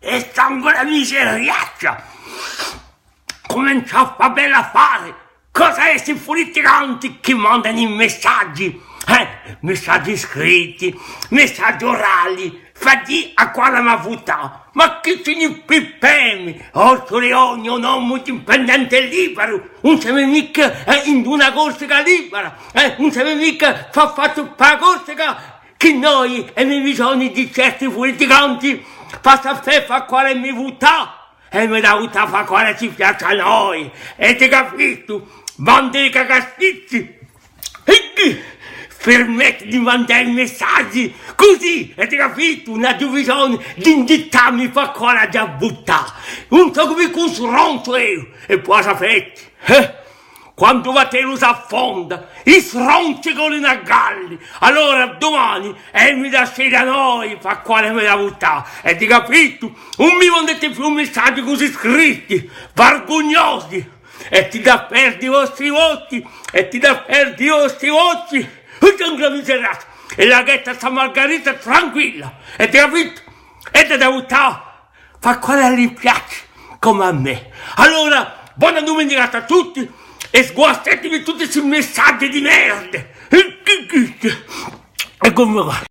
e sangue la miseriaccia. Comincia a far bella fare. Cosa è questi politicanti che mandano i messaggi? Messaggi scritti, messaggi orali, fatti a quale mi ha votato. Ma che significa? Orso Leone, un uomo indipendente e libero, non si vede mica in una corsica libera, non si vede mica fatto per la corsica che noi e i bisogni di certi politicanti facciamo a quale mi vota e mi da votare a quale ci piace a noi. E ti capito? Bande di cagastizi! Permette di mandare messaggi così, e ti capito? Una divisione di indittarmi per quale già buttare. Non so come consronto io, e poi sapete, quando va te lo s'affonda, i sronci con i galli, allora domani mi da scegliere a noi per quale me la buttare, e ti capito? Non mi mandate più messaggi così scritti, vergognosi, e ti da perdere i vostri voti, e ti da perdere i vostri voti. E la ghetta sta Margherita tranquilla, e ti capito? E ti da buttare, fa quale gli piace, come a me. Allora, buona domenica a tutti, e sguastatevi tutti questi messaggi di merda. E come va?